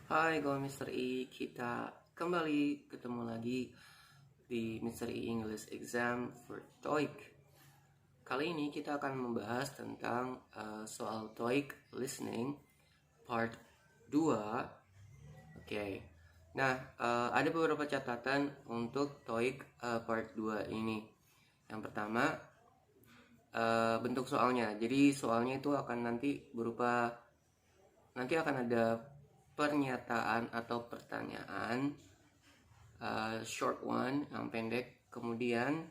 Hai, gue Mr. I. Kita kembali ketemu lagi di Mr. I English Exam for TOEIC. Kali ini kita akan membahas tentang soal TOEIC Listening Part 2. Oke. Nah, ada beberapa catatan untuk TOEIC Part 2 ini. Yang pertama, bentuk soalnya. Jadi soalnya itu akan nanti akan ada pernyataan atau pertanyaan, short one yang pendek, kemudian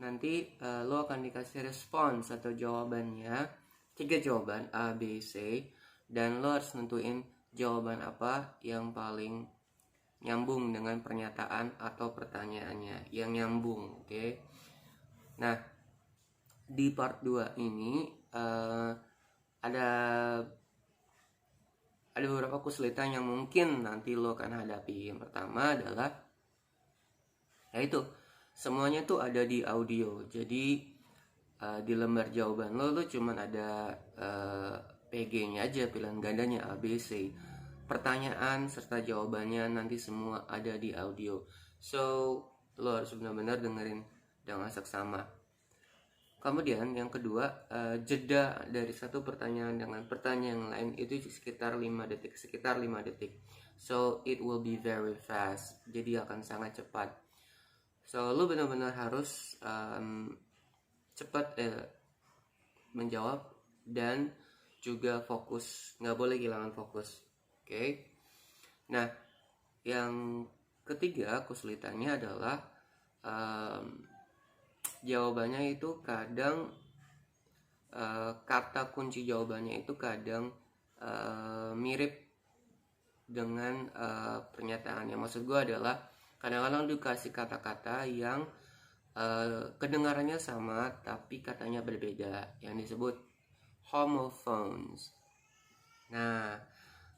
nanti lo akan dikasih respons atau jawabannya, 3 jawaban A, B, C, dan lo harus nentuin jawaban apa yang paling nyambung dengan pernyataan atau pertanyaannya yang nyambung. Oke. Nah, di part 2 ini ada beberapa kesulitan yang mungkin nanti lo akan hadapi. Yang pertama adalah yaitu semuanya tuh ada di audio. Jadi di lembar jawaban lo cuman ada PG-nya aja, pilihan gandanya A, B, C. Pertanyaan serta jawabannya nanti semua ada di audio. So lo harus benar-benar dengerin dengan seksama. Kemudian yang kedua, jeda dari satu pertanyaan dengan pertanyaan yang lain itu sekitar 5 detik. So it will be very fast. Jadi akan sangat cepat. So lu benar-benar harus cepat menjawab dan juga fokus. Nggak boleh kehilangan fokus. Oke. Nah, yang ketiga kesulitannya adalah jawabannya itu kadang kata kunci jawabannya itu kadang mirip dengan pernyataannya. Maksud gue adalah kadang-kadang dikasih kata-kata yang kedengarannya sama tapi katanya berbeda, yang disebut homophones. Nah,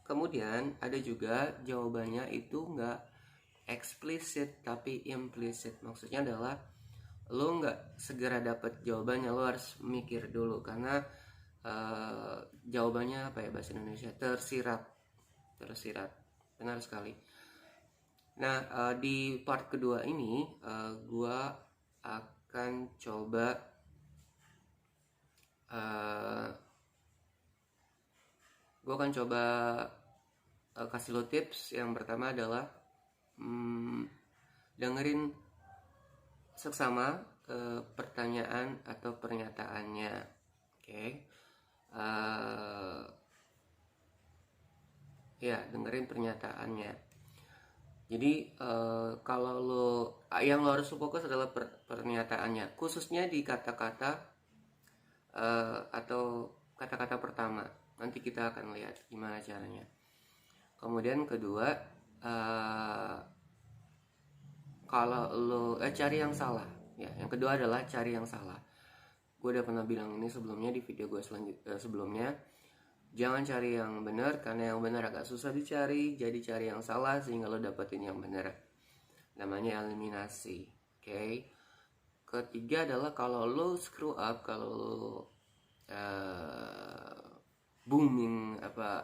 kemudian ada juga jawabannya itu nggak eksplisit tapi implicit. Maksudnya adalah lo nggak segera dapet jawabannya, lo harus mikir dulu karena jawabannya apa ya bahasa Indonesia, tersirat, benar sekali. Nah, di part kedua ini gue akan coba kasih lo tips. Yang pertama adalah dengerin seksama pertanyaan atau pernyataannya. Oke. Ya, dengerin pernyataannya. Jadi kalau yang lo harus fokus adalah pernyataannya, khususnya di kata-kata atau kata-kata pertama. Nanti kita akan lihat gimana caranya. Kemudian kedua, kalau lo cari yang salah, ya. Yang kedua adalah cari yang salah. Gue udah pernah bilang ini sebelumnya di video gue sebelumnya. Jangan cari yang benar karena yang benar agak susah dicari. Jadi cari yang salah sehingga lo dapetin yang benar. Namanya eliminasi. Oke. Ketiga adalah kalau lo screw up, kalau lo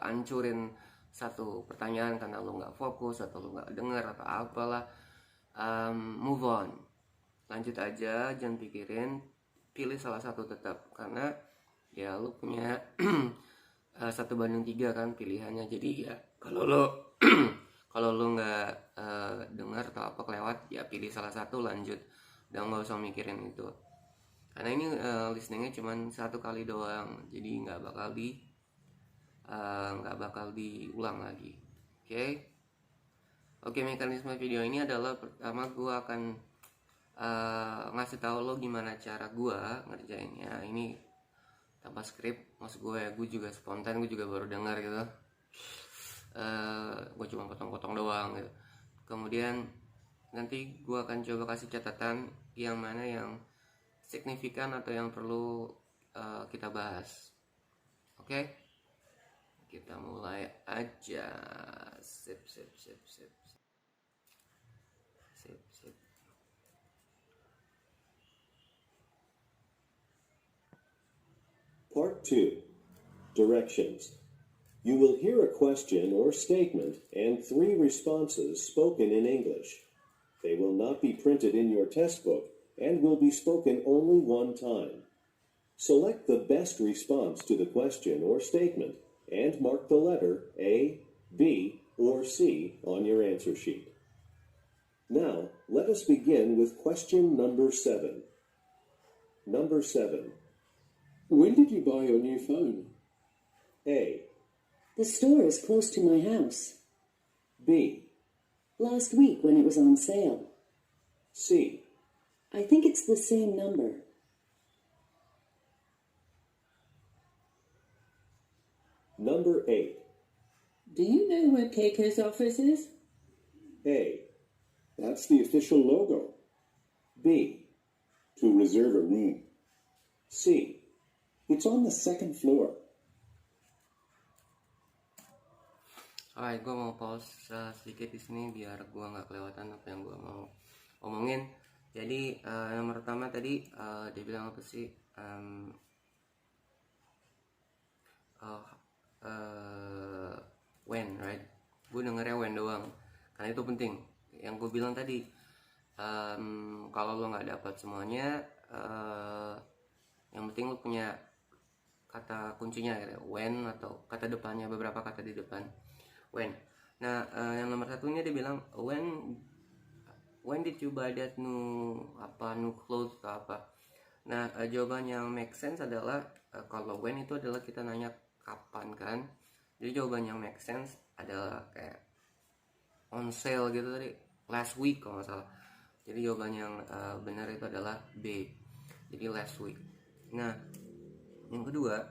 hancurin satu pertanyaan karena lo nggak fokus atau lo nggak dengar atau apalah, move on, lanjut aja, jangan pikirin, pilih salah satu tetap karena ya lo punya 1:3 kan pilihannya. Jadi ya kalau lo nggak dengar atau apa kelewat, ya pilih salah satu, lanjut, dan nggak usah mikirin itu karena ini listeningnya cuma 1 kali doang, jadi nggak bakal diulang lagi. Oke, mekanisme video ini adalah pertama gue akan ngasih tahu lo gimana cara gue ngerjainnya. Ini tanpa skrip, maksud gue juga spontan, gue juga baru dengar gitu. Gue cuma potong-potong doang gitu. Kemudian nanti gue akan coba kasih catatan yang mana yang signifikan atau yang perlu kita bahas. Oke? Kita mulai aja. Sip. Part 2. Directions. You will hear a question or statement and 3 responses spoken in English. They will not be printed in your test book and will be spoken only one time. Select the best response to the question or statement and mark the letter A, B, or C on your answer sheet. Now, let us begin with question number 7. Number 7. When did you buy your new phone? A. The store is close to my house. B. Last week when it was on sale. C. I think it's the same number. Number 8. Do you know where Keiko's office is? A. That's the official logo. B. To reserve a room. C. It's on the 2nd floor. Alright, gue mau pause sedikit di sini biar gue nggak kelewatan apa yang gue mau omongin. Jadi yang pertama tadi dia bilang apa sih? When, right? Gue dengernya when doang, karena itu penting. Yang gue bilang tadi, kalau lo nggak dapat semuanya, yang penting lo punya kata kuncinya gitu, when atau kata depannya, beberapa kata di depan. When. Nah, yang nomor satunya dia bilang when did you buy that new clothes atau apa. Nah, jawaban yang make sense adalah kalau when itu adalah kita nanya kapan kan. Jadi jawaban yang make sense adalah kayak on sale gitu tadi, last week kalau nggak salah. Jadi jawaban yang benar itu adalah B. Jadi last week. Nah, yang kedua,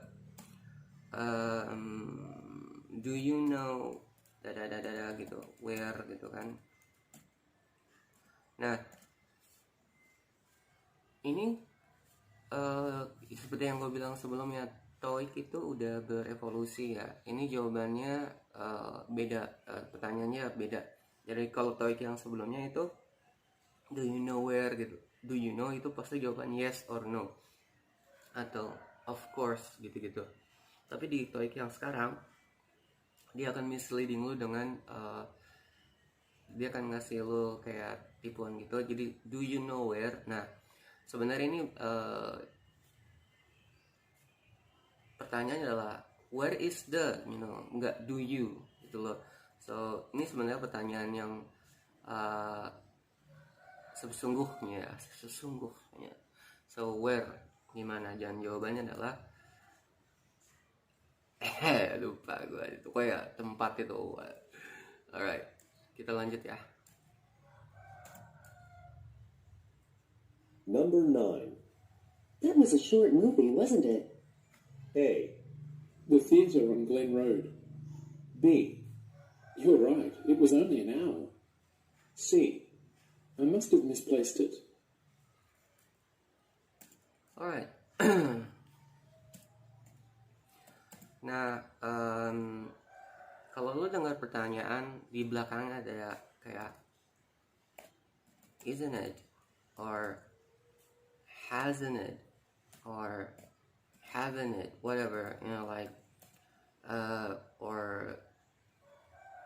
do you know gitu, where gitu kan. Nah, ini seperti yang gue bilang sebelumnya, TOEIC itu udah berevolusi ya. Ini jawabannya beda, pertanyaannya beda. Jadi kalau TOEIC yang sebelumnya itu do you know where gitu, do you know itu pasti jawaban yes or no atau of course gitu-gitu. Tapi di TOEIC yang sekarang dia akan misleading lu dengan dia akan ngasih lu kayak tipuan gitu. Jadi do you know where. Nah, sebenarnya ini pertanyaannya adalah where is the, enggak do you gitu loh. So ini sebenarnya pertanyaan yang sesungguhnya. So where gimana, dan jawabannya adalah lupa gue itu kayak tempat itu. Alright, kita lanjut ya. Number 9. That was a short movie, wasn't it? A. The theatre on Glen Road. B. You're right, it was only an hour. C. I must have misplaced it. Alright. Nah, kalau lu dengar pertanyaan di belakangnya ada kayak isn't it or hasn't it or haven't it, whatever, like or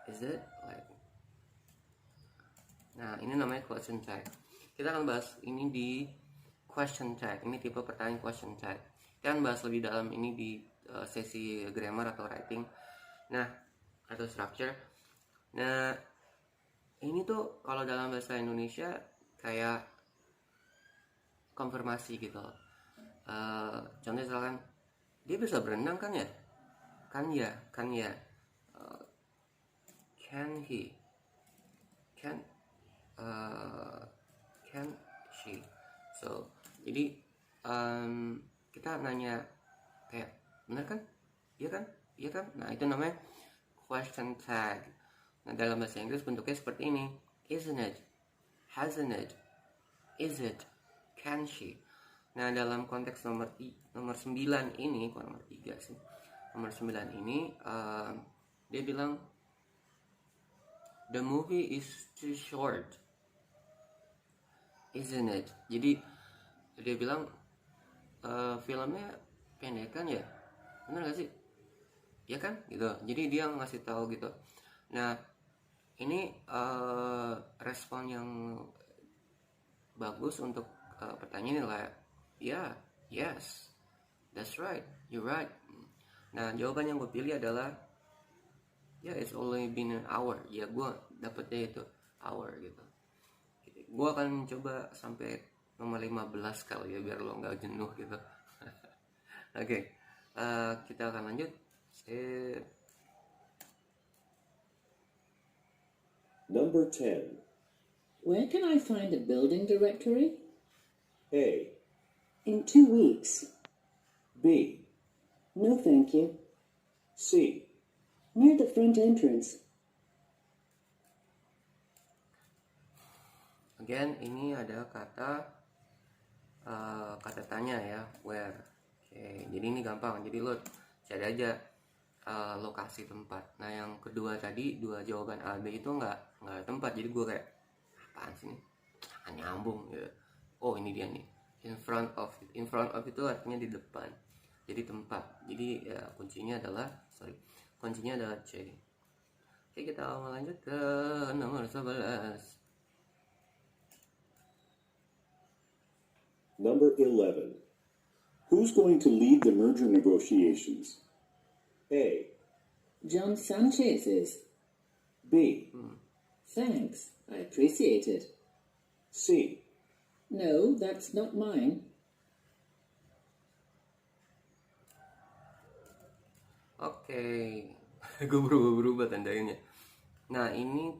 is it like. Nah, ini namanya question tag. Kita akan bahas ini di question tag. Ini tipe pertanyaan question tag. Kita akan bahas lebih dalam ini di sesi grammar atau writing. Nah, atau structure. Nah, ini tuh kalau dalam bahasa Indonesia kayak konfirmasi gitu. Contohnya misalkan dia bisa berenang kan ya? Kan ya. Can he? Can she? So jadi kita nanya kayak benar kan? Iya kan? Nah, itu namanya question tag. Nah, dalam bahasa Inggris bentuknya seperti ini. Isn't it? Hasn't it? Is it? Can she? Nah, dalam konteks nomor 9 ini, bukan nomor 3 sih. Nomor 9 ini dia bilang the movie is too short. Isn't it? Jadi dia bilang filmnya pendek kan ya? Benar gak sih? ya kan gitu. Jadi dia ngasih tahu gitu. Nah ini respon yang bagus untuk pertanyaan ini adalah ya, yes, that's right, you're right. Nah jawaban yang gue pilih adalah ya, it's only been an hour. Ya gue dapetnya itu hour gitu. Gue akan coba sampai nomor 15 kali ya biar lo nggak jenuh gitu. Oke, kita akan lanjut. Number 10. Where can I find a building directory? A. In 2 weeks. B. No, thank you. C. Near the front entrance. Again, ini ada kata tanya ya, where. Oke, jadi ini gampang. Jadi lo cari aja lokasi tempat. Nah yang kedua tadi, dua jawaban A B itu nggak tempat. Jadi gue kayak apaan sih ini? Nggak nyambung gitu. Oh ini dia nih. In front of itu artinya di depan. Jadi tempat. Jadi ya kuncinya adalah C. Oke, kita lanjut ke nomor 11. Number 11. Who's going to lead the merger negotiations? A. John Sanchez is. B. Thanks, I appreciate it. C. No, that's not mine. Oke, gue berubah tandainnya. Nah ini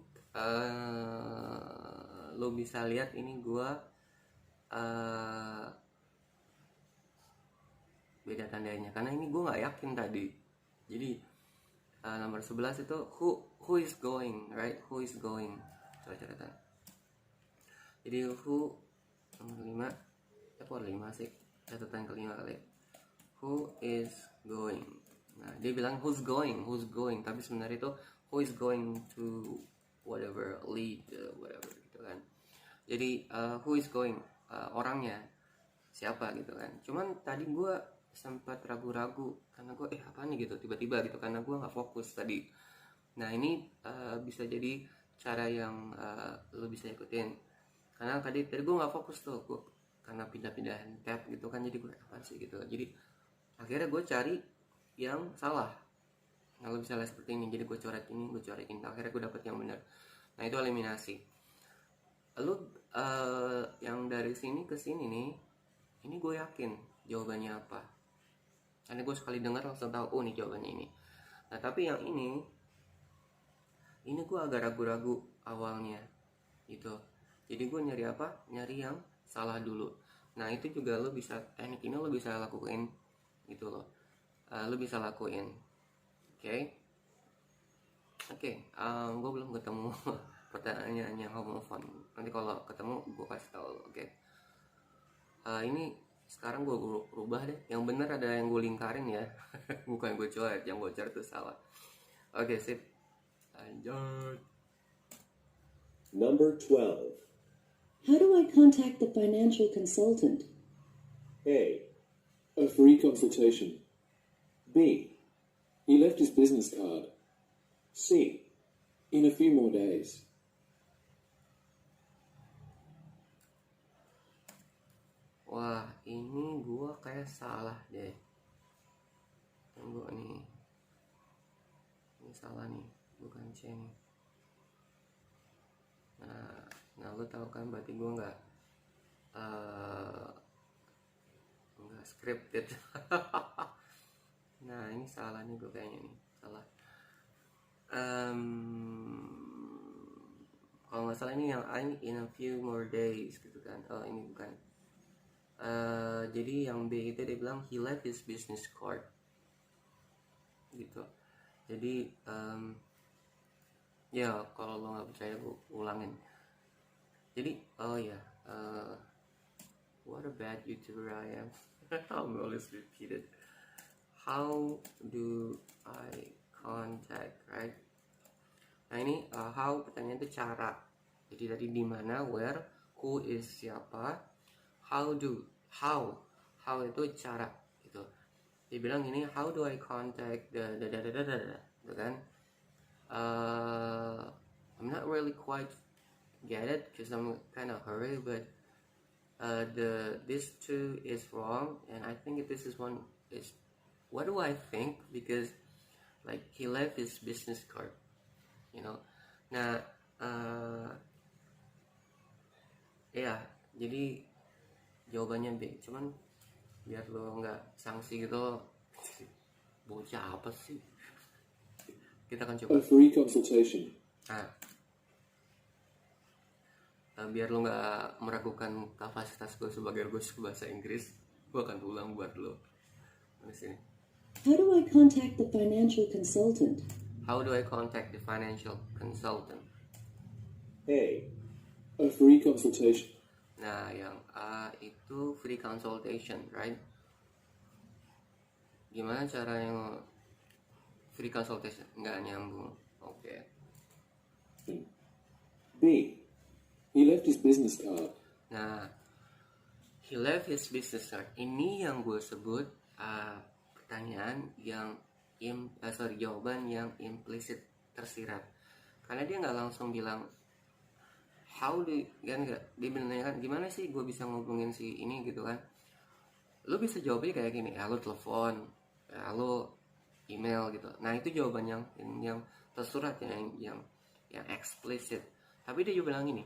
lo bisa lihat ini gue beda tandanya karena ini gue nggak yakin tadi. Jadi nomor 11 itu who is going, right? Who is going? Coba catatan. Jadi who nomor 5, nomor 5 sih, catatan kelima kali. Who is going? Nah dia bilang who's going, tapi sebenarnya itu who is going to whatever lead whatever gitu kan. Jadi who is going, orangnya siapa gitu kan. Cuman tadi gue sempat ragu-ragu karena gue apa nih gitu tiba-tiba gitu karena gue nggak fokus tadi. Nah ini bisa jadi cara yang lo bisa ikutin karena tadi gue nggak fokus tuh gue karena pindah-pindahan tab gitu kan, jadi gue apa sih gitu. Jadi akhirnya gue cari yang salah. Nah lo bisa lihat seperti ini, jadi gue coret ini, akhirnya gue dapet yang benar. Nah itu eliminasi. Lalu yang dari sini ke sini nih, ini gue yakin jawabannya apa. Karena gue sekali dengar langsung tahu, oh nih jawabannya ini. Nah tapi yang ini gue agak ragu-ragu awalnya gitu. Jadi gue nyari apa? Nyari yang salah dulu. Nah itu juga lo bisa, teknik ini lo bisa lakuin gitu loh. Lo bisa lakuin. Oke. Gue belum ketemu pertanyaannya homophone. Nanti kalau ketemu gue kasih tahu. Oke. Ini sekarang gue rubah deh. Yang benar ada yang gue lingkarin ya. Bukan gue coret. Yang gue coret itu salah. Oke, sip. Lanjut. Number 12. How do I contact the financial consultant? A. A free consultation. B. He left his business card. C. In a few more days. Wah, ini gua kayak salah deh. Tunggu nih. Ini salah nih, bukan C nih. Nah lu tahu kan berarti gua nggak scripted. Nah ini salah nih gue kayaknya nih, salah. Kalau nggak salah ini yang in a few more days gitu kan. Oh ini bukan. Jadi yang B itu dia bilang he left his business card gitu. Jadi ya kalau lo nggak percaya gue ulangin. Jadi what a bad YouTuber I am. I'm always repeated. How do I contact, right? Nah ini how pertanyaan itu cara. Jadi tadi di mana, where, who is siapa, how itu cara gitu. dia bilang gini, how do I contact gitu kan. I'm not really quite get it because I'm kind of hurry, but this two is wrong, and I think this is one is, what do I think, because like he left his business card, you know. Nah, ya jadi jawabannya B, cuman biar lo nggak sanksi gitu, bocah apa sih, kita akan coba. A free consultation. Nah, biar lo nggak meragukan kapasitas gue sebagai guru bahasa Inggris, gue akan ulang buat lo di sini. How do I contact the financial consultant? How do I contact the financial consultant? A. A free consultation. Nah, yang A itu free consultation, right? Gimana cara yang free consultation? Nggak nyambung. Oke. B. He left his business card. Nah, he left his business card. Ini yang gue sebut pertanyaan yang jawaban yang implicit, tersirat. Karena dia nggak langsung bilang how do, kan nggak, dia menanyakan gimana sih gue bisa ngubungin si ini gitu kan. Lo bisa jawabnya kayak gini, ya lo telepon, ya lo email gitu. Nah itu jawaban yang tersurat, yang explicit. Tapi dia juga bilang ini,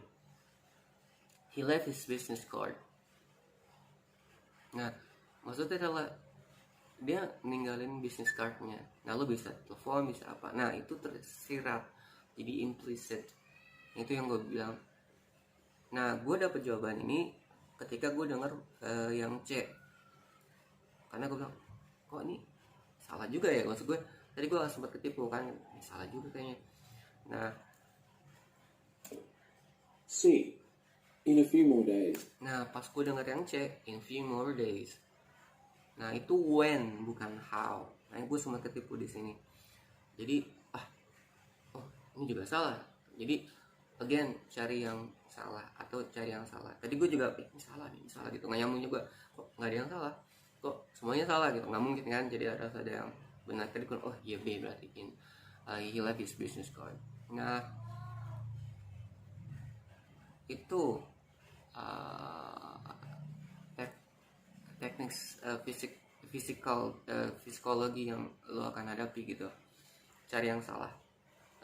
he left his business card. Nah maksudnya adalah dia ninggalin business cardnya. Nah lo bisa telepon, bisa apa. Nah itu tersirat, jadi implicit. Itu yang gue bilang. Nah gue dapet jawaban ini ketika gue denger yang C. Karena gue bilang, kok ini salah juga ya, maksud gue tadi gue sempat ketipu kan, ini salah juga kayaknya. Nah C. In a few more days. Nah pas gue denger yang C, in few more days. Nah itu when, bukan how. Nah gue sempat ketipu di sini. Jadi ini juga salah. Jadi again cari yang salah atau cari yang salah. Tadi gue juga ini salah gitu, nggak nyambung juga. Kok nggak ada yang salah? Kok semuanya salah gitu? Nggak mungkin kan? Jadi harus ada yang benar. Tadi gue iya B berarti he left his business card. Nah itu teknik psikologi yang lo akan hadapi gitu. Cari yang salah,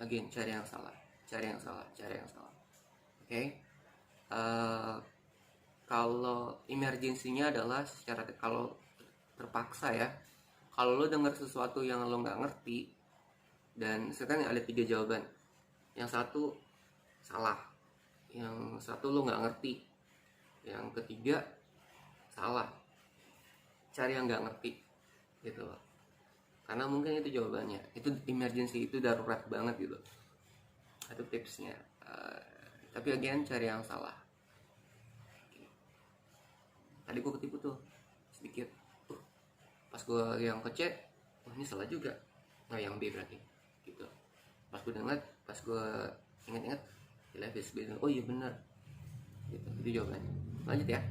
again cari yang salah. Oke. Kalau emergensinya adalah kalau terpaksa ya, kalau lo dengar sesuatu yang lo nggak ngerti, dan sekarang ada 3 jawaban, yang satu salah, yang satu lo nggak ngerti, yang ketiga salah. Cari yang nggak ngerti gitu loh, karena mungkin itu jawabannya, itu emergency, itu darurat banget gitu. Itu tipsnya. Tapi again cari yang salah. Tadi gue ketipu tuh sedikit, pas gue yang kecek, ini salah juga. Nah yang B berarti gitu. Pas gue ingat-ingat, oh iya benar gitu. Itu jawabannya. Lanjut ya.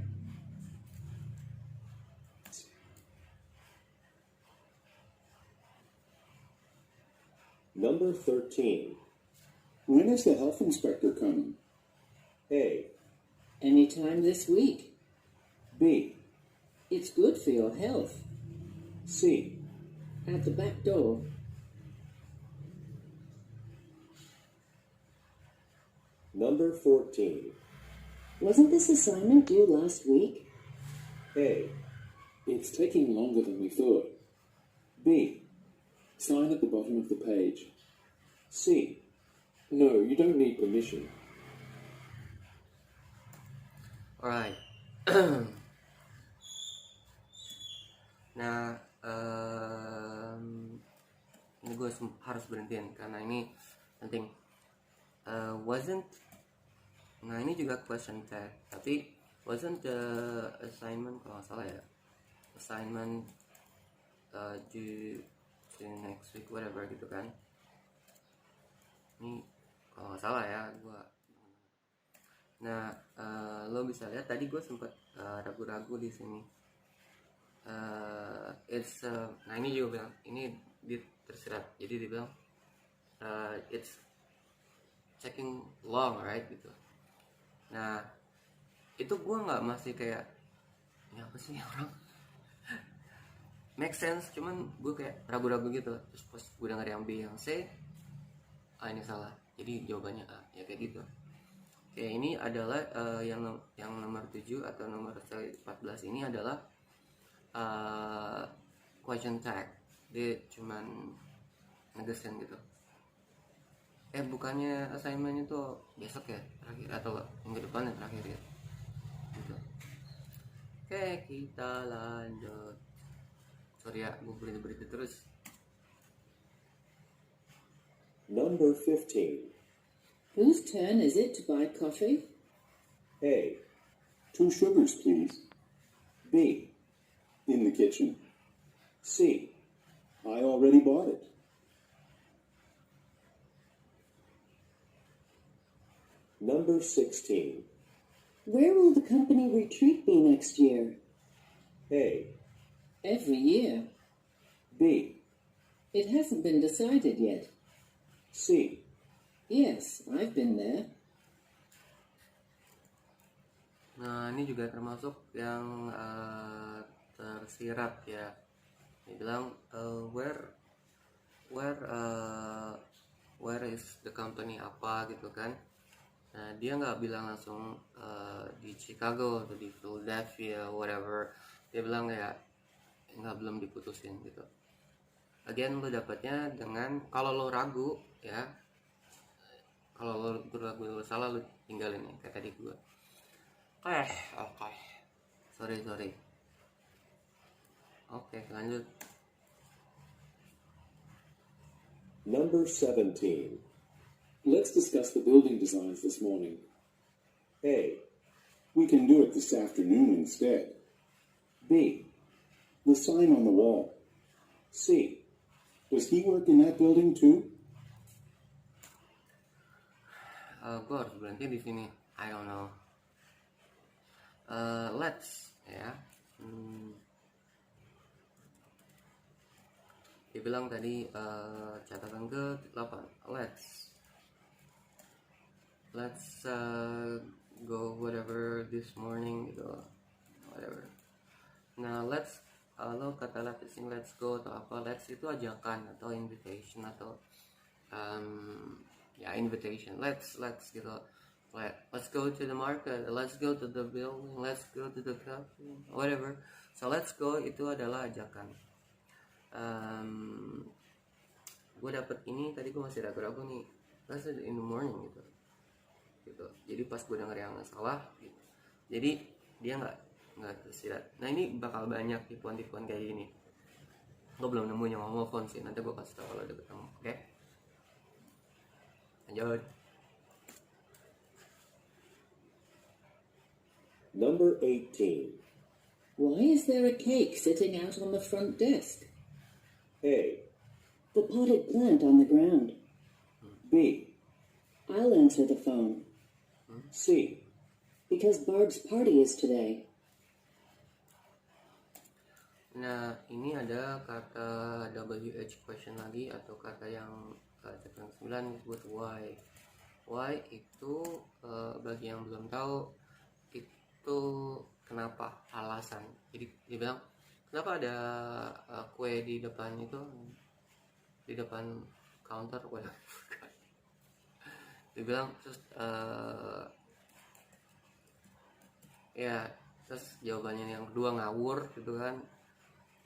Number 13. When is the health inspector coming? A. Anytime this week. B. It's good for your health. C. At the back door. Number 14. Wasn't this assignment due last week? A. It's taking longer than we thought. B. Sign at the bottom of the page. C. No, you don't need permission. Alright. Nah, ini gue harus berhentiin karena ini penting. Nah ini juga question tag, tapi wasn't the assignment, kalau nggak salah ya, assignment due to next week whatever gitu kan. Ini kalau nggak salah ya gue. Nah lo bisa lihat tadi gue sempat ragu-ragu di sini. nah ini juga bilang ini tersirat, jadi dia bilang it's taking long, right, gitu. Nah itu gue nggak masih kayak ini apa sih orang make sense, cuman gue kayak ragu-ragu gitu. Terus pas gue denger yang B yang C, ini salah, jadi jawabannya A, ya kayak gitu. Oke, ini adalah yang nomor 7 atau nomor 14 ini adalah question tag. Dia cuman negesin gitu. Bukannya assignment itu besok ya terakhir, atau minggu depan ya terakhir ya gitu. Oke, kita lanjut. Sorry ya, gue berhenti terus. Number 15. Whose turn is it to buy coffee? A. 2 sugars, please. B. In the kitchen. C. I already bought it. Number 16. Where will the company retreat be next year? A. Every year. B. It hasn't been decided yet. C. Yes, I've been there. Nah ini juga termasuk yang tersirat ya. Dia bilang where is the company apa gitu kan. Nah dia nggak bilang langsung di Chicago atau di Philadelphia whatever. Dia bilang ya belum diputusin gitu. Lagian lo dapatnya dengan kalau lo ragu ya, kalau lo ragu lo salah lo tinggalin ya kayak tadi gue. Oke. Sorry. Oke, lanjut. Number 17. Let's discuss the building designs this morning. A. We can do it this afternoon instead. B. The sign on the wall. C. Does he work in that building too? Gue harus berhenti di sini. I don't know. Let's ya. Dia bilang tadi catatan ke-8. Let's go whatever this morning gitu. Whatever. Nah, lo kata let's go atau apa, let's itu ajakan atau invitation atau invitation. Let's gitu. Let's go to the market, let's go to the building, let's go to the cafe, whatever. So let's go itu adalah ajakan. Gue dapet ini tadi, gue masih ragu-ragu nih. Let's do it in the morning gitu. Jadi pas gue denger yang salah gitu. Jadi dia nggak tersirat. Nah ini bakal banyak tipuan-tipuan kayak gini. Gue belum nemu yang homofon sih, nanti gue kasih tau kalau udah ketemu. Oke? Lanjut. Number 18. Why is there a cake sitting out on the front desk? A. The potted plant on the ground. B. I'll answer the phone. C. Because Barb's party is today. Nah ini ada kata WH question lagi, atau kata yang catatan 9 disebut why. Why itu bagi yang belum tahu itu kenapa, alasan. Jadi dia bilang kenapa ada kue di depan itu, di depan counter, dia bilang terus terus jawabannya yang kedua ngawur gitu kan,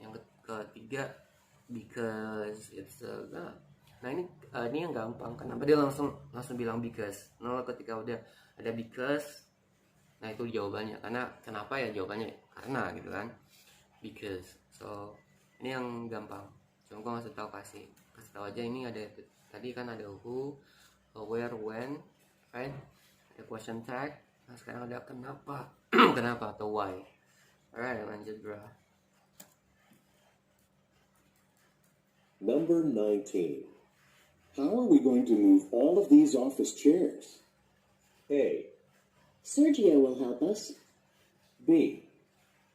yang ketiga because it's nah ini yang gampang. Kenapa dia langsung bilang because? Nah ketika udah ada because, nah itu jawabannya. Karena kenapa ya jawabannya karena gitu kan, because. So ini yang gampang, cuma gue kasih tahu aja. Ini ada tadi kan ada who, where, when, right? Ada question tag. Nah sekarang ada kenapa kenapa atau why. Alright, lanjut bro. Number 19. How are we going to move all of these office chairs? A. Sergio will help us. B.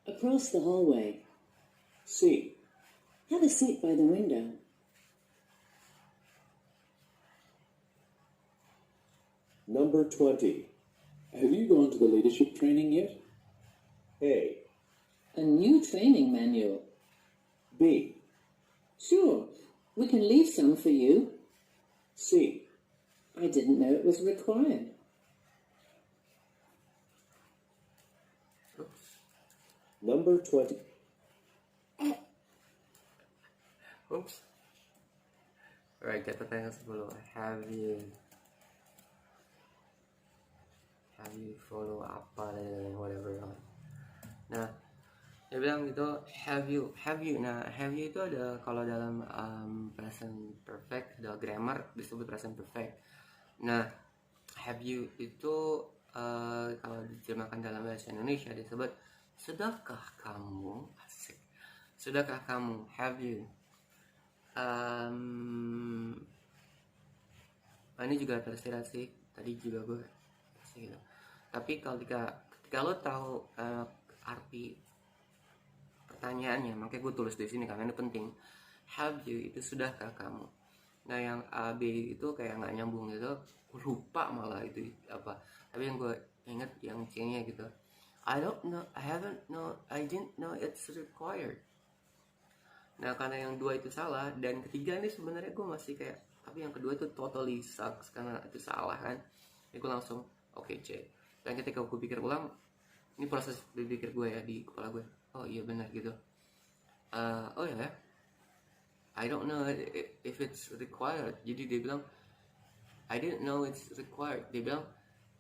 Across the hallway. C. Have a seat by the window. Number 20. Have you gone to the leadership training yet? A. A new training manual. B. Sure, we can leave some for you. C. I didn't know it was required. Oops. Number 20. Oops. Alright, kita tanya 10. Have you follow apa dan whatever. Nah, dia bilang gitu, have you. Nah, have you itu ada kalau dalam present perfect, ada grammar disebut present perfect. Nah, have you itu kalau diterjemahkan dalam bahasa Indonesia disebut sudahkah kamu? Asik. Sudahkah kamu? Have you? Ini juga tersirat sih. Tadi juga gue kasih gitu. Tapi ketika lo tahu arti pertanyaannya, makanya gue tulis di sini karena ini penting. Have you itu sudahkah kamu? Nah, yang A B itu kayak nggak nyambung gitu. Gue lupa malah itu apa. Tapi yang gue inget yang C-nya gitu. I don't know, I didn't know it's required. Nah, karena yang dua itu salah dan ketiga ini sebenarnya gue masih kayak, tapi yang kedua itu totally sucks karena itu salah kan. Jadi gue langsung oke, C. Dan ketika gue pikir ulang, ini proses berpikir gue ya di kepala gue. Oh iya benar gitu. Oh ya, I don't know if it's required. Jadi dia bilang I didn't know it's required. Dia bilang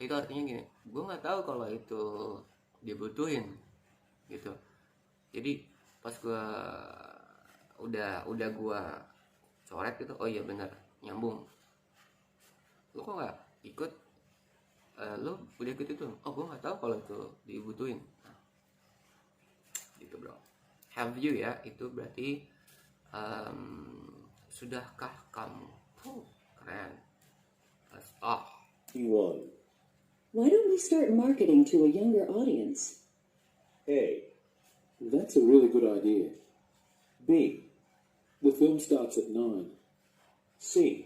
itu artinya gini, gue nggak tahu kalau itu dibutuhin gitu. Jadi pas gue udah gue coret gitu, oh iya benar, nyambung. Lo kok nggak ikut? Lo udah ikut itu? Oh, gue nggak tahu kalau itu dibutuhin. Nah, gitu bro. Have you ya, itu berarti sudahkah kamu? Keren. Let's talk. E1. Why don't we start marketing to a younger audience? A. That's a really good idea. B. The film starts at 9. C.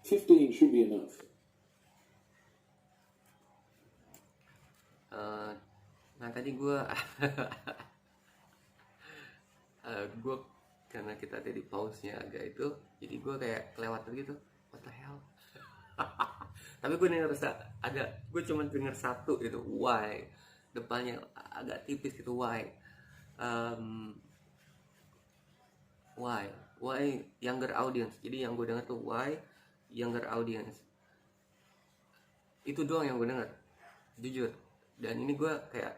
15 should be enough. Nah tadi gue gue karena kita tadi pause-nya agak itu, jadi gue kayak kelewatan gitu, what the hell. Tapi gue denger gue cuma denger satu gitu, why, depannya agak tipis gitu, why younger audience. Jadi yang gue denger tuh why younger audience, itu doang yang gue denger jujur. Dan ini gue kayak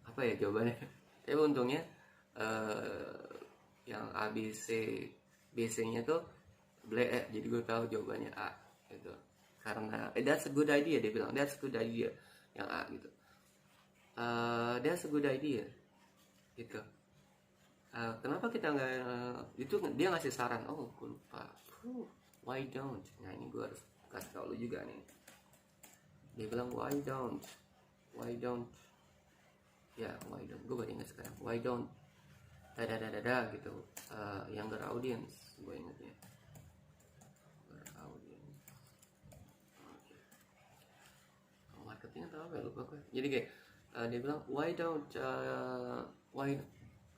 apa ya jawabannya. Tapi untungnya yang A B C nya tuh jadi gue tahu jawabannya A gitu. Karena that's a good idea, dia bilang that's a good idea yang A gitu. That's a good idea gitu. Kenapa kita nggak itu, dia ngasih saran, oh gue lupa, why don't. Nah ini gue harus kasih tau lu juga nih. Dia bilang why don't ya, why don't, gue baru ingat sekarang, why don't dada gitu. Younger audience gue ingetnya, younger audience. Okay. Marketing atau apa ya, lupa gue. Jadi kayak dia bilang why don't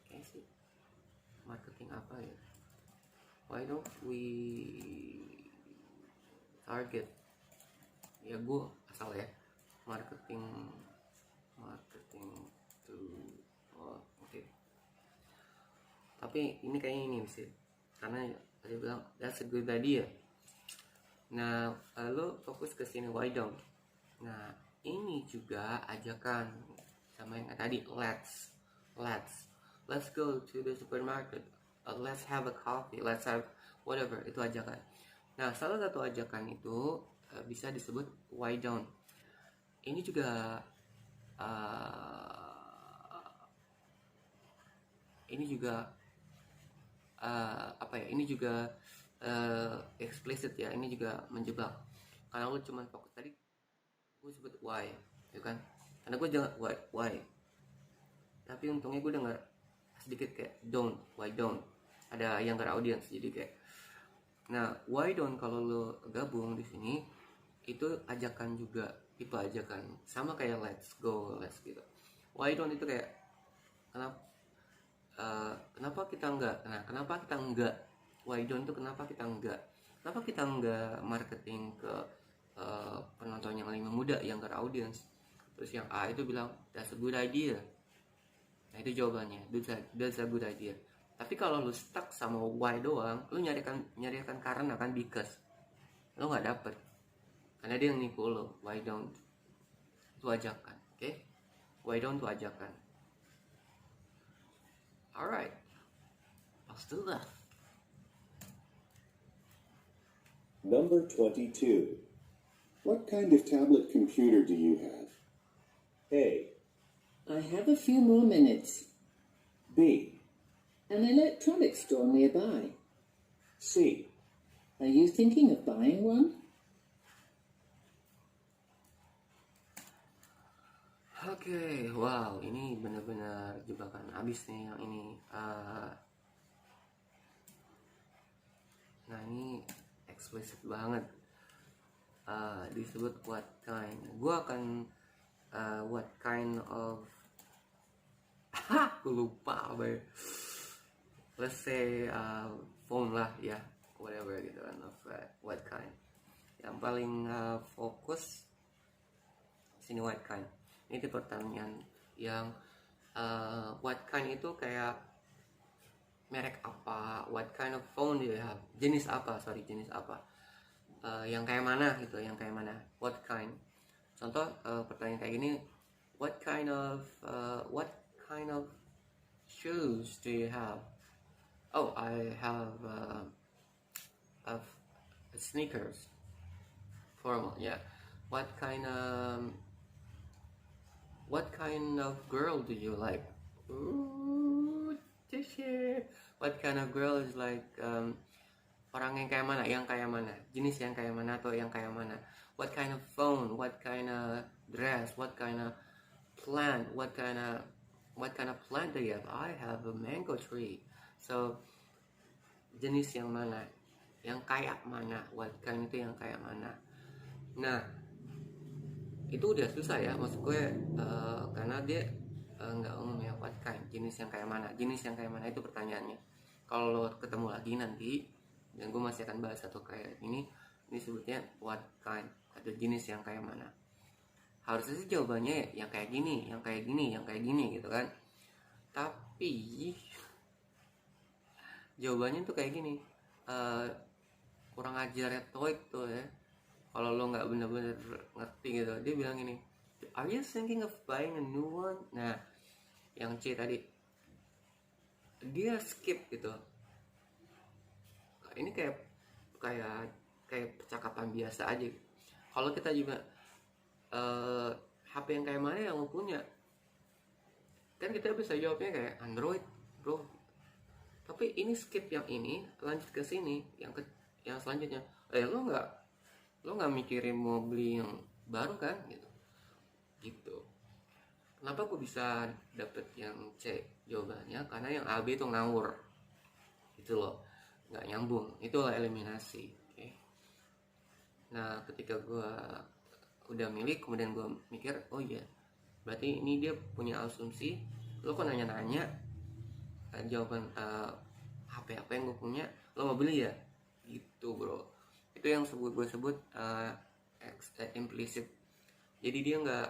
kayak sih marketing apa ya, why don't we target, ya gue asal ya, marketing to oke. Tapi ini kayaknya ini sih, karena dia bilang that's a good idea. Nah lo fokus ke sini why don't. Nah ini juga ajakan sama yang tadi, let's go to the supermarket, let's have a coffee, let's have whatever, itu ajakan. Nah salah satu ajakan itu bisa disebut why don't. Ini juga apa ya, ini juga explicit ya, ini juga menjebak. Karena lu cuman fokus tadi gue sebut why ya kan, karena gue jangan why, tapi untungnya gue dengar sedikit kayak don't, why don't, ada younger audience, jadi kayak, nah why don't kalau lo gabung di sini itu ajakan juga, itu ajakan sama kayak let's go, let's gitu. Why don't itu kayak kenapa kita enggak, nah kenapa kita enggak, why don't itu kenapa kita enggak marketing ke penonton yang lebih muda, younger audience. Terus yang A itu bilang that's a good idea. Nah itu jawabannya, that's a good idea. Tapi kalau lu stuck sama why doang, lu nyarikan karena kan, because lu nggak dapet, karena dia yang nipu lu. Why don't itu ajakan, oke? Why don't itu ajakan. Alright, let's do that. Number 22. What kind of tablet computer do you have? A. I have a few more minutes. B. An electronics store nearby. C. Are you thinking of buying one? Oke, wow, ini benar-benar jebakan abis nih yang ini. Nah ini eksplisit banget. Disebut what kind. Gua akan what kind of aku lupa apa ya. Let's say phone lah ya, whatever gitu kan, of what kind. Yang paling fokus sini what kind. Ini pertanyaan yang what kind itu kayak merek apa, what kind of phone do you have, jenis apa, yang kayak mana gitu, what kind. Contoh pertanyaan kayak gini, what kind of shoes do you have? Oh, I have sneakers, formal, yeah. What kind of girl do you like? Ooh, what kind of girl is like orang yang kayak mana, jenis yang kayak mana atau yang kayak mana. What kind of phone, what kind of dress, what kind of plant, what kind of plant do you have? I have a mango tree. So jenis yang mana, yang kayak mana, what kind itu yang kayak mana. Nah itu udah susah ya, maksud gue karena dia nggak umum ya, what kind, jenis yang kayak mana itu pertanyaannya. Kalau lo ketemu lagi nanti dan gue masih akan bahas satu kayak ini sebutnya what kind, ada jenis yang kayak mana. Harusnya sih jawabannya yang kayak gini gitu kan, tapi jawabannya tuh kayak gini. Kurang ajar ya TOEIC tuh ya, kalau lo nggak bener-bener ngerti gitu. Dia bilang gini, are you thinking of buying a new one? Nah yang C tadi dia skip gitu. Ini kayak percakapan biasa aja. Kalau kita juga HP yang kayak mana yang lo punya, kan kita bisa jawabnya kayak Android bro. Tapi ini skip yang ini, lanjut ke sini yang selanjutnya. Lo nggak mikirin mau beli yang baru kan gitu. Kenapa gue bisa dapet yang C jawabannya? Karena yang A B itu ngawur gitu loh, nggak nyambung. Itulah eliminasi. Okay? Nah ketika gue udah milih, kemudian gue mikir, oh iya berarti ini dia punya asumsi. Lo kok nanya-nanya jawaban HP apa yang gue punya, lo mau beli ya gitu bro. Itu yang gue sebut implicit. Jadi dia nggak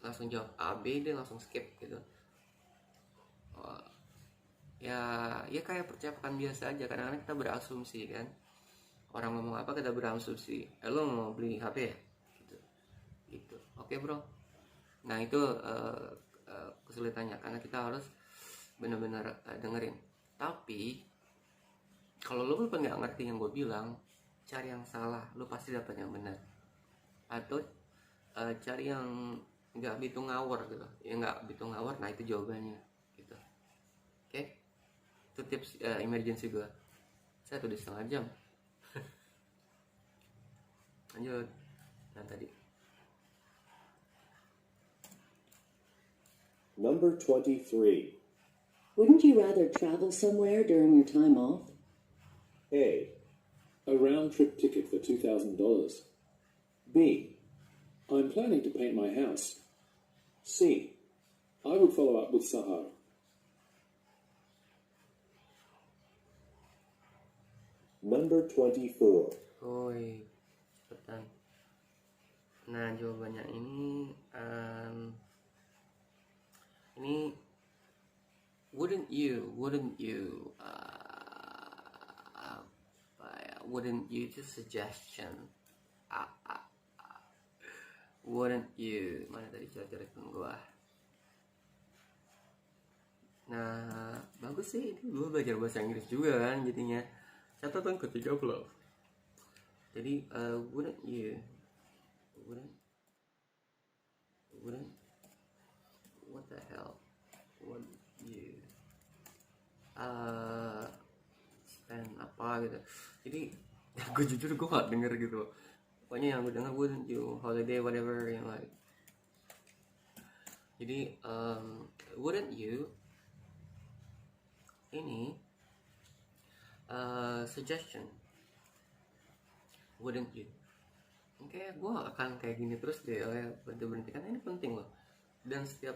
langsung jawab A B, dia langsung skip gitu. Ya kayak percakapan biasa aja. Kadang-kadang kita berasumsi kan, orang ngomong apa kita berasumsi, lo mau beli HP ya gitu. Oke bro. Nah itu kesulitannya, karena kita harus benar-benar dengerin. Tapi kalau lo pun nggak ngerti yang gue bilang, cari yang salah, lo pasti dapat yang benar. Atau cari yang nggak bitung ngawur gitu, nah itu jawabannya gitu. Oke? Itu tips emergency gue. Saya udah 1,5 jam. Lanjut. Nah tadi Number 23. Wouldn't you rather travel somewhere during your time off? A. A round trip ticket for $2,000. B. I'm planning to paint my house. C. I would follow up with Sahar. Number 24. Woi, cepetan. Nah, jawabannya ini wouldn't you wouldn't you itu suggestion. Wouldn't you, mana tadi coret-coret gua. Nah, bagus sih, ini gue belajar bahasa Inggris juga kan jadinya. Catatan ke-30. Jadi wouldn't you what the hell would you spend apa gitu. Jadi gue jujur gue gak denger gitu. Pokoknya yang gue denger wouldn't you holiday whatever yang like. Jadi wouldn't you ini suggestion. Wouldn't you? Oke, gue akan kayak gini terus deh, berhenti karena ini penting loh. Dan setiap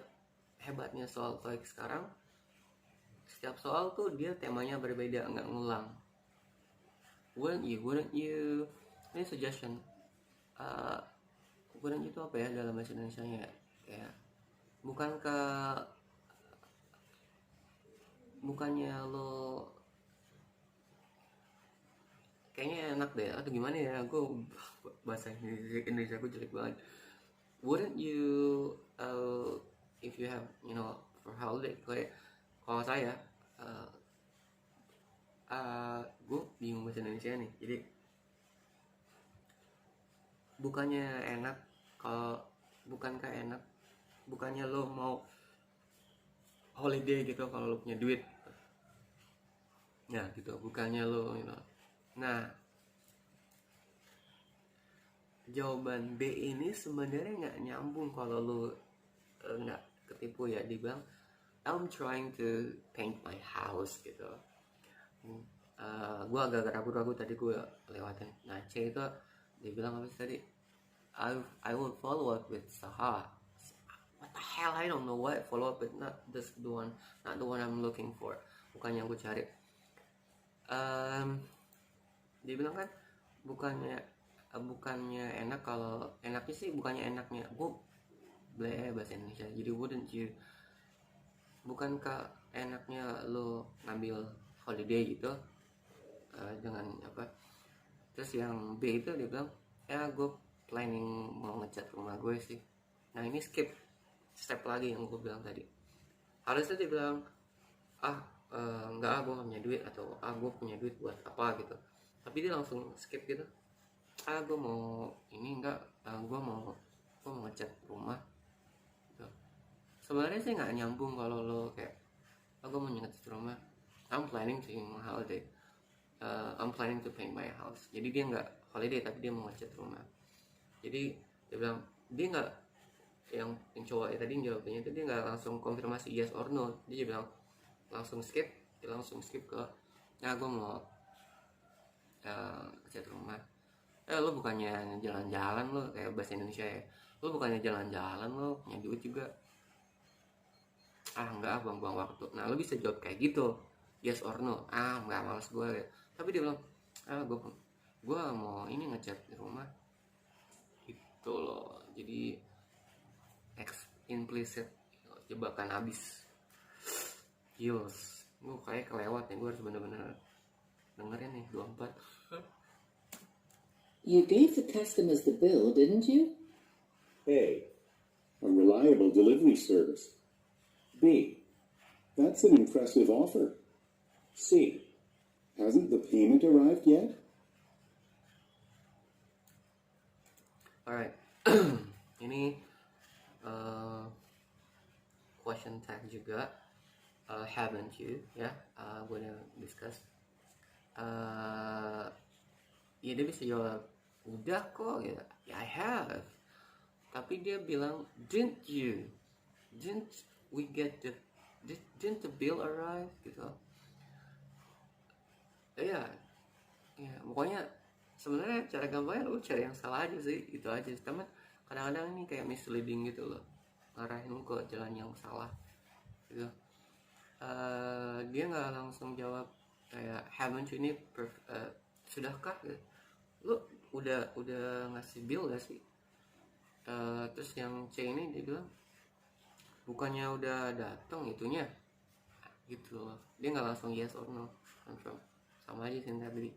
hebatnya soal TOEIC sekarang, setiap soal tuh dia temanya berbeda, nggak ngulang. Wouldn't you? Ini suggestion. Wouldn't you itu apa ya dalam bahasa Indonesianya ya? Kayak bukannya lo kayaknya enak deh atau gimana ya, gue bahasa Indonesia gue jelek banget. Wouldn't you if you have for holiday, kayak kalau saya gue bingung bahasa Indonesia nih. Jadi bukannya lo mau holiday gitu kalau lo punya duit. Nah gitu, bukannya lo Nah, jawaban B ini sebenarnya nggak nyambung kalau lu nggak ketipu ya. Dia bilang I'm trying to paint my house gitu. Gue agak ragu-ragu tadi gue lewatin. Nah C itu dia bilang apa sih tadi? I will follow up with Sahar. What the hell, I don't know what follow up with, not the one I'm looking for, bukan yang gue cari. Dia bilang kan bukannya enak, kalau enaknya sih bukannya enaknya gue bahasa Indonesia. Jadi wouldn't you, bukankah enaknya lo ngambil holiday gitu dengan apa. Terus yang B itu dia bilang ya gue planning mau ngecat rumah gue sih. Nah ini skip step lagi yang gue bilang tadi. Harusnya dia bilang enggak, gue gak punya duit, atau gue punya duit buat apa gitu. Tapi dia langsung skip gitu. Gue mau ini enggak, gue mau ngecat rumah gitu. Sebenarnya sih nggak nyambung kalau lo kayak gue mau ngecat rumah, I'm planning to holiday, I'm planning to paint my house. Jadi dia nggak holiday tapi dia mau ngecat rumah. Jadi dia bilang dia nggak, yang cowok tadi jawabnya itu dia nggak langsung konfirmasi yes or no. Dia bilang langsung skip ke gue mau ngecat rumah. Lo bukannya jalan-jalan lo, kayak bahasa Indonesia ya, lo bukannya jalan-jalan, lo punya duit juga. Enggak, buang-buang waktu. Nah lo bisa jawab kayak gitu, yes or no. Enggak, malas gue ya. Tapi dia bilang gue mau ini ngecat rumah gitu loh. Jadi implicit, jebakan abis. Gils, gue kayak kelewat nih, gue harus bener-bener dengerin nih 24. You gave the customers the bill, didn't you? A. A reliable delivery service. B. That's an impressive offer. C. Hasn't the payment arrived yet? Alright. Ini question tag juga. Haven't you, ya? Gue udah discuss. Ya dia bisa jawab udah kok gitu. Ya I have. Tapi dia bilang didn't we get didn't the bill arrive gitu. Iya, ya pokoknya sebenarnya cara gampangnya lu cari yang salah aja sih, itu aja. Teman kadang-kadang ini kayak misleading gitu loh, ngarahin lu ke jalan yang salah gitu. Dia nggak langsung jawab kayak haven't you ini sudahkah gitu. Lu udah ngasih bill gak sih? Terus yang C ini dia bilang bukannya udah datang itunya gitu loh. Dia nggak langsung yes or no, confirm. Sama aja sih tadi.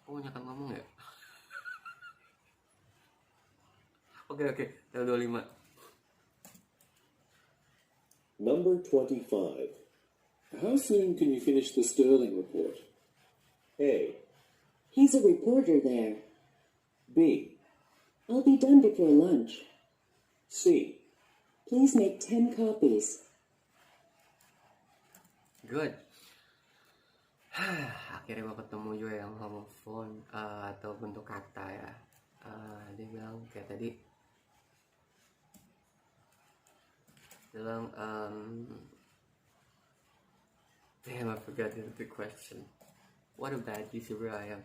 Banyak kan ngomong ya. Oke, yang 25. Number 25. How soon can you finish the Sterling report? A. He's a reporter there. B. I'll be done before lunch. C. Please make 10 copies. Good. Akhirnya gue ketemu juga yang homophone atau bentuk kata ya. Dia bilang kayak tadi, dia bilang damn, I forgot the question. What about you, Super Ayam?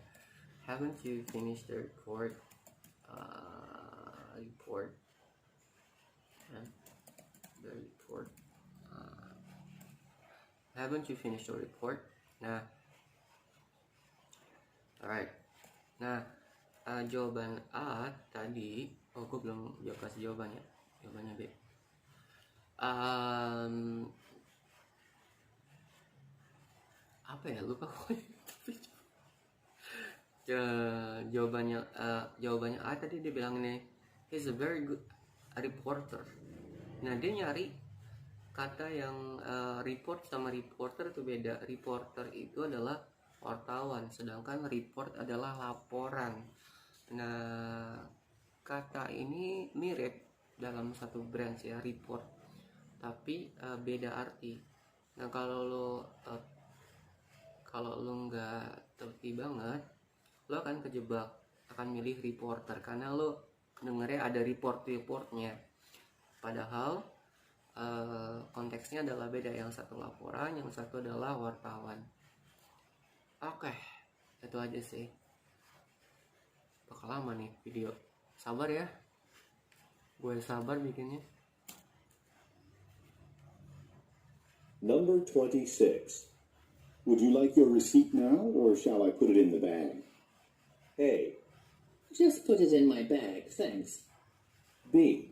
Haven't you finished the report? The report. Haven't you finished the report? Nah, alright. Nah, jawaban A tadi, gue belum kasih jawabannya. Jawabannya B. Apa ya, lupa. Jawabannya A tadi dia bilang ini, he's a very good reporter. Nah, dia nyari kata yang report sama reporter itu beda. Reporter itu adalah wartawan, sedangkan report adalah laporan. Nah, kata ini mirip dalam satu branch ya, report, tapi beda arti. Nah, kalau lo nggak teliti banget, lo akan kejebak, akan milih reporter karena lo dengernya ada reportnya, padahal konteksnya adalah beda. Yang satu laporan, yang satu adalah wartawan. Oke, itu aja sih. Bakal lama nih video, sabar ya, gue sabar bikinnya. Number 26. Would you like your receipt now, or shall I put it in the bag? A. Just put it in my bag, thanks. B.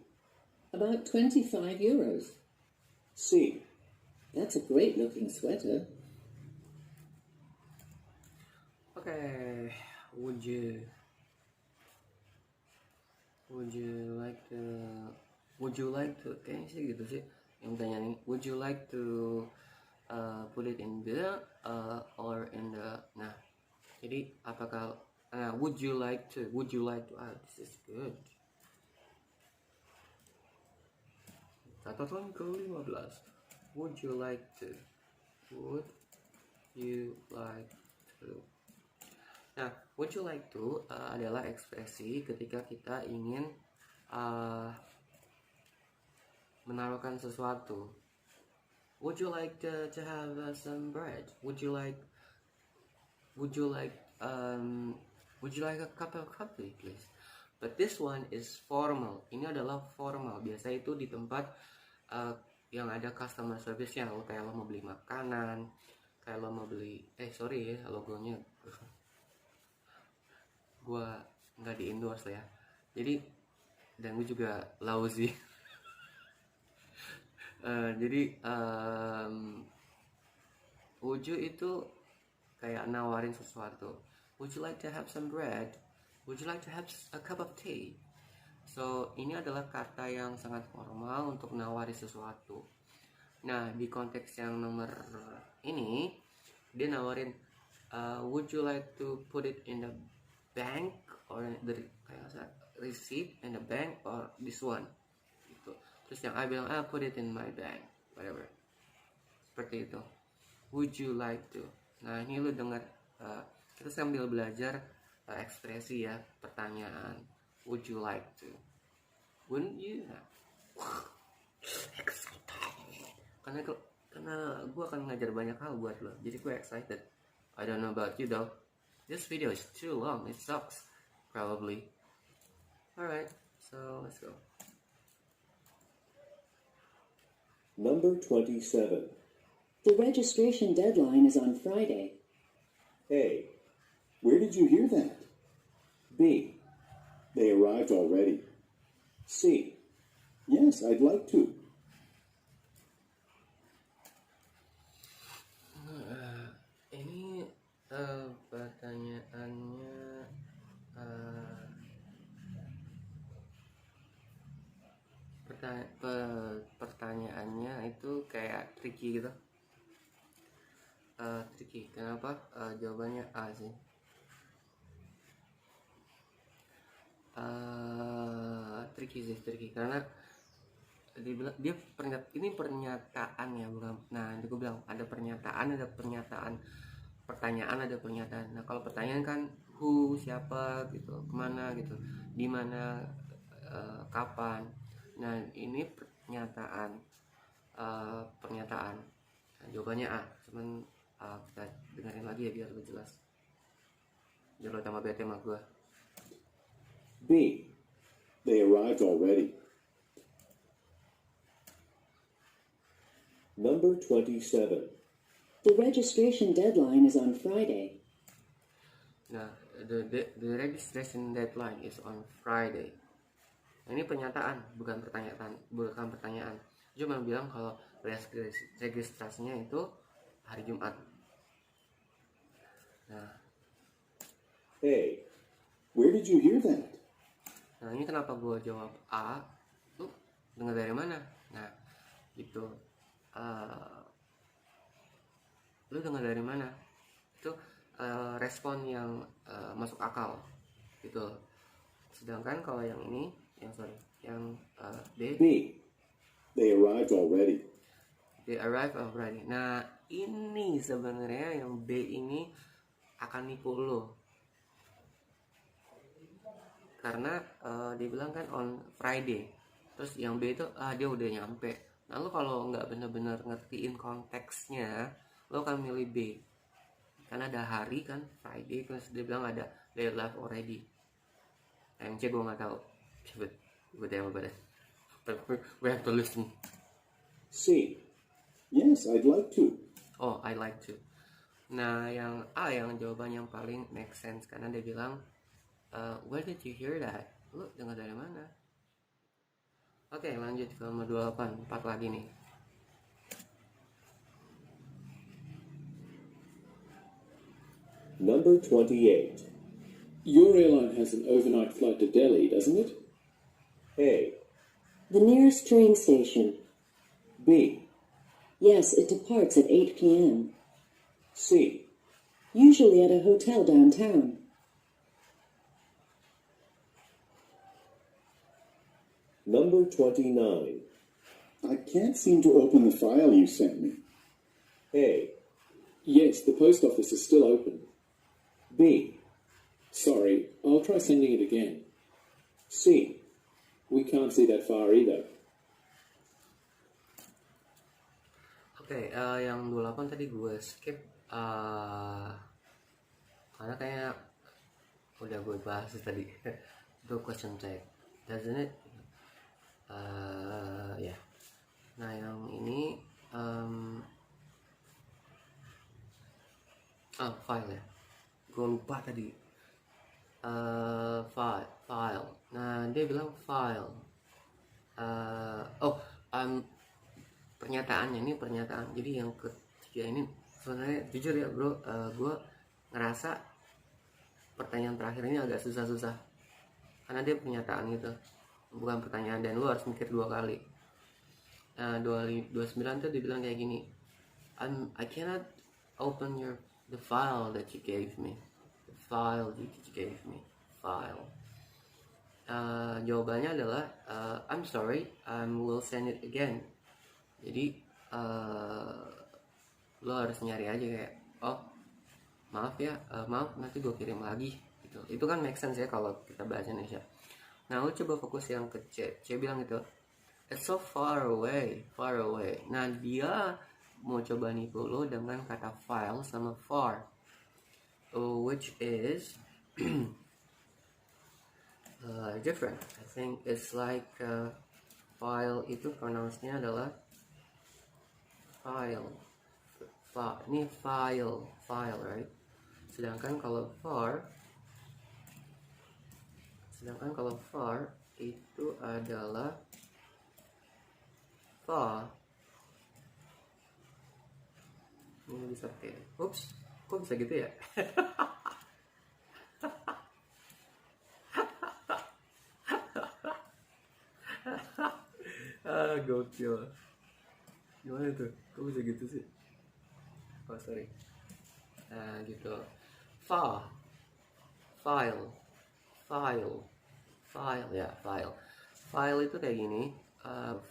About 25 euros. C. That's a great looking sweater. Okay, would you like to kayaknya sih gitu sih yang tanya nih, would you like to put it in the or in the. Nah, jadi apakah would you like to this is good. Catatan ke-15. Would you like to. Nah, would you like to adalah ekspresi ketika kita ingin menaruhkan sesuatu. Would you like to have some bread? Would you like a cup of coffee, please? But this one is formal. Ini adalah formal. Biasa itu di tempat yang ada customer service-nya. Kayak lo mau beli makanan, kayak lo mau beli sorry ya, logonya gue nggak di endorse ya. Jadi, dan gue juga lousy. Jadi would you itu kayak nawarin sesuatu. Would you like to have some bread? Would you like to have a cup of tea? So, ini adalah kata yang sangat formal untuk nawari sesuatu. Nah, di konteks yang nomor ini, dia nawarin, would you like to put it in the bank or the receipt in the bank or this one? Gitu. Terus yang I bilang, put it in my bank, whatever. Seperti itu. Would you like to? Nah, ini lu dengar, kita sambil belajar ekspresi ya, pertanyaan. Would you like to? Wouldn't you? Excited. karena gue akan ngajar banyak hal buat lo, jadi gue excited. I don't know about you though. This video is too long. It sucks probably. Alright, so let's go. Number 27. The registration deadline is on Friday. A. Where did you hear that? B. They arrived already. C. Yes, I'd like to. Ini pertanyaannya pertanyaannya itu kayak tricky gitu. Tricky. Kenapa? Jawabannya A sih. Tricky karena dia ini pernyataan ya, bukan. Nah, itu gue bilang ada pernyataan, pertanyaan, ada pernyataan. Nah, kalau pertanyaan kan who, siapa gitu, kemana gitu, di mana, kapan. Nah, ini pernyataan. Nah, jawabannya A. Cuman kita dengerin lagi ya biar lebih jelas. Biar lo tambah bete sama gue. B. They arrived already. Number 27. The registration deadline is on Friday. Nah, the registration deadline is on Friday. Nah, ini pernyataan, bukan pertanyaan. Cuma bilang kalau registrasinya itu hari Jumat. Nah, A. Where did you hear that? Nah, ini kenapa gue jawab A? Lu dengar dari mana? Nah, gitu. Lu dengar dari mana? Itu respon yang masuk akal, gitu. Sedangkan kalau yang ini, yang D. B. They arrived already. They arrived already. Nah, ini sebenarnya yang B ini akan nipu lo. Karena dia bilang kan on Friday. Terus yang B itu dia udah nyampe. Nah, lo kalau nggak bener-bener ngertiin konteksnya, lo akan milih B. Karena ada hari kan Friday, terus dia bilang ada they left already. Nah, yang C gue nggak tahu. Gue tanya apa we have to listen. C. Yes, I'd like to. Oh, I like to. Nah, yang A, yang jawaban yang paling make sense, karena dia bilang where did you hear that? Lu dengar dari mana? Oke, lanjut ke nomor 28, 4 lagi nih. Number 28. Your airline has an overnight flight to Delhi, doesn't it? A. The nearest train station. B. Yes, it departs at 8 p.m. C. Usually at a hotel downtown. Number 29. I can't seem to open the file you sent me. A. Yes, the post office is still open. B. Sorry, I'll try sending it again. C. We can't see that far either. Oke, yang 28 tadi gue skip karena kayak udah gue bahas tadi. Itu question tag, doesn't it? Ya. Nah, yang ini file ya. Gue lupa tadi. File. Nah, dia bilang file. Pernyataannya ini pernyataan. Jadi yang ketiga ini sebenarnya jujur ya bro, gue ngerasa pertanyaan terakhir ini agak susah-susah karena dia pernyataan gitu, bukan pertanyaan, dan lu harus mikir 2 kali. Nah, 29 tuh dibilang kayak gini, I cannot open the file that you gave me. The file that you gave me. File. Jawabannya adalah I'm sorry, will send it again. Jadi lo harus nyari aja kayak, oh maaf ya, maaf nanti gue kirim lagi gitu. Itu kan make sense ya kalau kita bahas Indonesia. Nah, lo coba fokus yang ke C bilang gitu, It's so far away, far away. Nah, dia mau coba nipu lo dengan kata file sama far, which is different. I think it's like file itu pronounce-nya adalah file. Ini file, right? Sedangkan kalau far itu adalah far. Ini bisa kayak, ups, kok bisa gitu ya? Gokil. Gimana tuh? Kok bisa gitu sih? Oh sorry. Nah gitu. File ya, file itu kayak gini.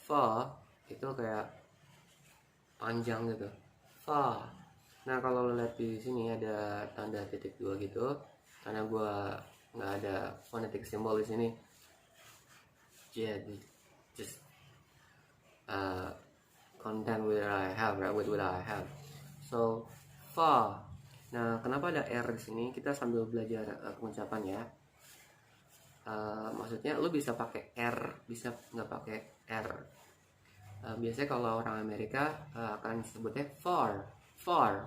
File itu kayak panjang gitu. File. Nah kalau lo lihat di sini ada tanda titik 2 gitu, karena gua nggak ada phonetic symbol di sini, jadi just content with what I have, right? With what I have. So far. Nah, kenapa ada R di sini? Kita sambil belajar pengucapan ya. Maksudnya lu bisa pakai R, bisa nggak pakai R. Biasanya kalau orang Amerika akan sebutnya far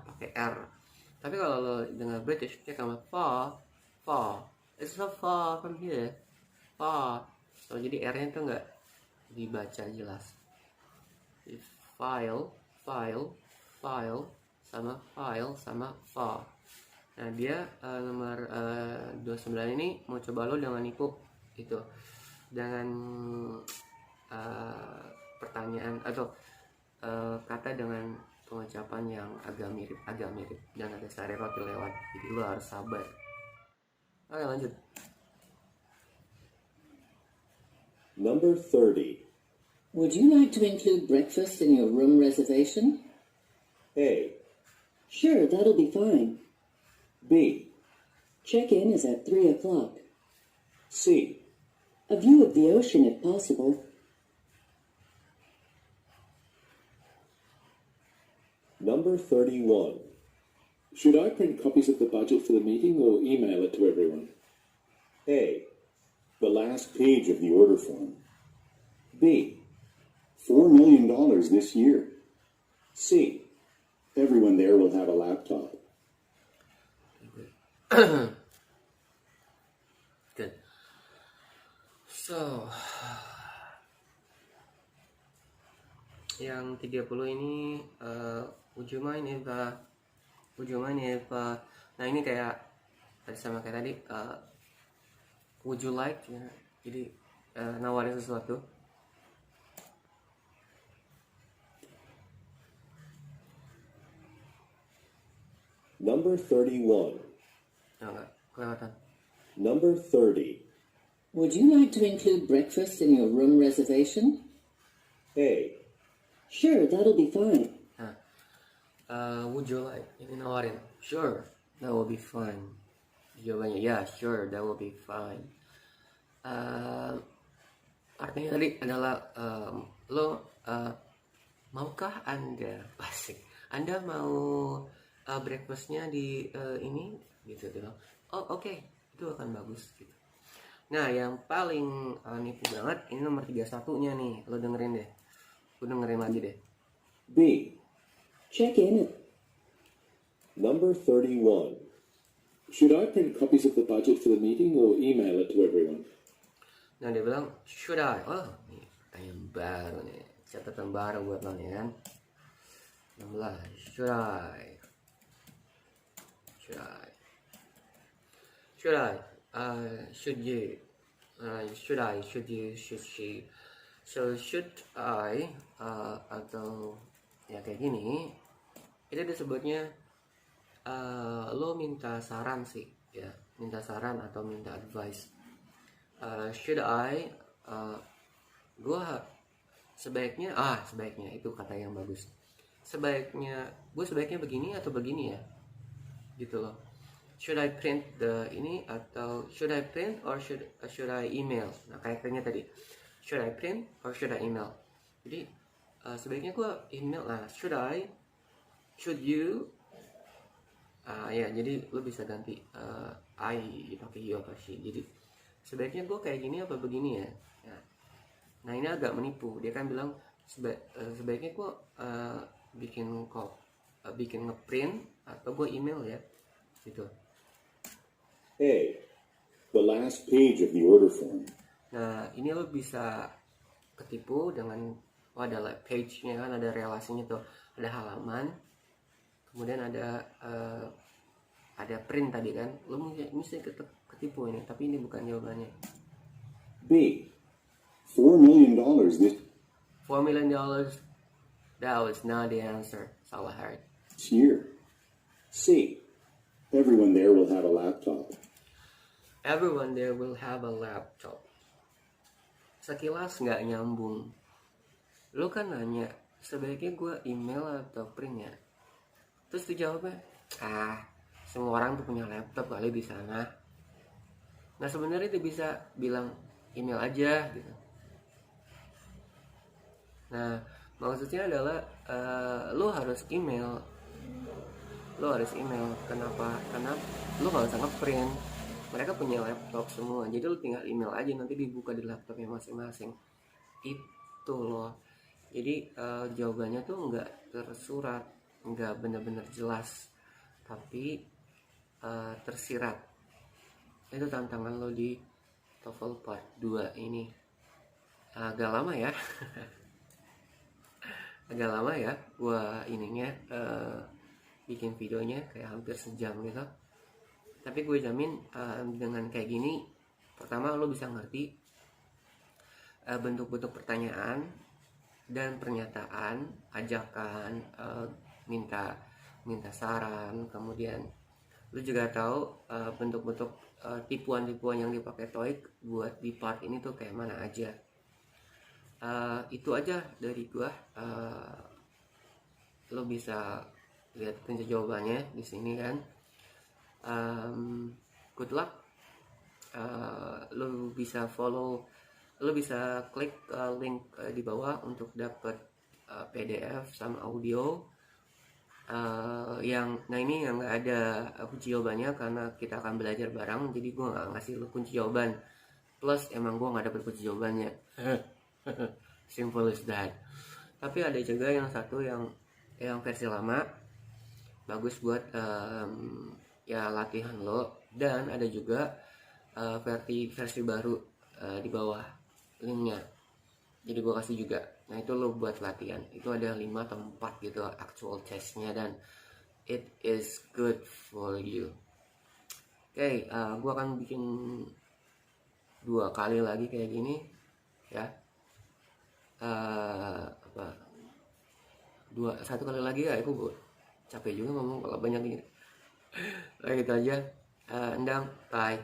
pakai R. Tapi kalau lo dengar British, dia akan far. It's so far from here. Far. So jadi R-nya itu nggak dibaca jelas. File sama file. Nah dia nomor 29 ini mau coba lo dengan nipu itu, dengan pertanyaan atau kata dengan pengucapan yang agak mirip dan ada sari roti lewat, jadi lo harus sabar. Oke lanjut. Number 30. Would you like to include breakfast in your room reservation? A. Sure, that'll be fine. B. Check-in is at 3 o'clock. C. A view of the ocean if possible. Number 31. Should I print copies of the budget for the meeting or email it to everyone? A. The last page of the order form. B. $4 million this year. C. Everyone there will have a laptop. Good. So yang 30 ini would you mind if nah ini kayak sama kayak tadi, would you like ya, jadi nawarin sesuatu. Number 31. Enggak, kelewatan. Number 30. Would you like to include breakfast in your room reservation? A. Sure, that'll be fine. Would you like, ini nawarin, sure, that will be fine. Jawabannya ya, sure, that will be fine. Artinya tadi adalah maukah Anda, asik, Anda mau breakfastnya di ini gitu tuh. Oh oke, itu akan bagus gitu. Nah yang paling nipu banget ini nomor 31-nya nih, lo dengerin deh. Lo dengerin lagi deh. B. Check-in at... Number 31. Should I print copies of the budget for the meeting or email it to everyone? Nah dia bilang should I? Oh ini pertanyaan baru nih, catatan baru buat lo nih kan. 16. Should I? Should you? Should you? Should she? So should I? Atau ya kayak gini, itu disebutnya lo minta saran sih, ya minta saran atau minta advice. Should I? Gua sebaiknya itu kata yang bagus. Gue sebaiknya begini atau begini ya, gitu loh. Should I print the ini atau should I print or should I email? Nah kayaknya tadi should I print or should I email? Jadi sebaiknya gue email lah. Should you? Ya, jadi lo bisa ganti I pakai you apa she. Jadi sebaiknya gue kayak gini apa begini ya. Nah ini agak menipu. Dia kan bilang sebaiknya gue bikin ngeprint atau gue email ya, gitu. A. The last page of the order form. Nah ini lo bisa ketipu dengan ada page-nya kan, ada relasinya tuh, ada halaman, kemudian ada print tadi kan, lo mesti ketipu ini, tapi ini bukan jawabannya. B. $4 million this $4 million, that was not the answer. Salah Harry. year. C. Everyone there will have a laptop. Everyone there will have a laptop. Sekilas nggak nyambung. Lo kan nanya sebaiknya gue email atau print ya, terus dijawabnya semua orang tuh punya laptop kali di sana. Nah sebenarnya dia bisa bilang email aja gitu. Nah maksudnya adalah lo harus email. Kenapa? Karena lo gak usah ngeprint. Mereka punya laptop semua, jadi lo tinggal email aja, nanti dibuka di laptopnya masing-masing. Itu loh. Jadi jawabannya tuh nggak tersurat, nggak benar-benar jelas, tapi tersirat. Itu tantangan lo di TOEFL Part 2 ini. Agak lama ya. Agak lama ya gua ininya bikin videonya, kayak hampir sejam gitu. Tapi gue jamin dengan kayak gini, pertama lo bisa ngerti bentuk-bentuk pertanyaan dan pernyataan, ajakan, minta saran, kemudian lu juga tahu bentuk-bentuk tipuan-tipuan yang dipakai TOEIC buat di part ini tuh kayak mana aja. Itu aja dari gua. Lo bisa lihat kunci jawabannya di sini kan. Good luck. Lo bisa follow, lo bisa klik link di bawah untuk dapat PDF sama audio yang ini yang nggak ada kunci jawabannya karena kita akan belajar bareng, jadi gue nggak ngasih lo kunci jawaban, plus emang gue nggak dapet kunci jawabannya. Simple as that. Tapi ada juga yang satu yang versi lama, bagus buat ya latihan lo, dan ada juga versi baru di bawah linknya, jadi gue kasih juga. Nah itu lo buat latihan, itu ada 5 atau 4 gitu actual testnya, dan it is good for you. Oke, gue akan bikin 2 kali lagi kayak gini ya. 1 kali lagi ya, aku capek juga ngomong kalau banyak gini. Gitu aja. Endang, bye.